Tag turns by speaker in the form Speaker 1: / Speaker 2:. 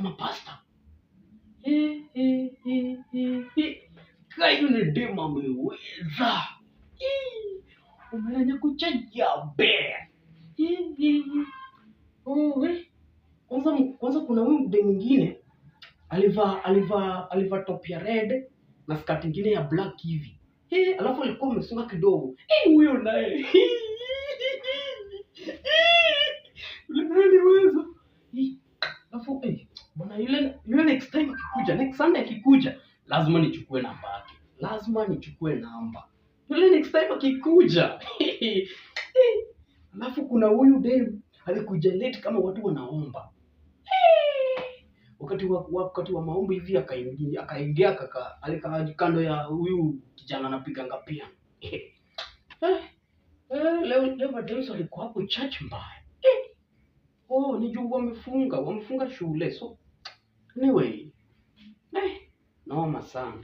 Speaker 1: mapasta. Kayo ni dem ameweza. Umelanya kuchaja be. Kwanza kuna huyu dem mwingine alivaa top ya red na skirt nyingine ya black hivi. Alafu alikuwa amesunga kidogo. Huyo naye. Unaniweza. Alafu bwana yule next time akikuja, next Sunday akikuja, lazima nichukue namba yake. Lazima nichukue namba. Yule next time akikuja. Alafu kuna huyu dem alikuja late kama watu wanaomba. Wakati wa maombi hivi akaingia alikaa kando ya huyu kijana anapiga pia. Leo Madeus alikuwa hapo church mbaya. Ni juu wamefunga shule. So anyway, noma sana.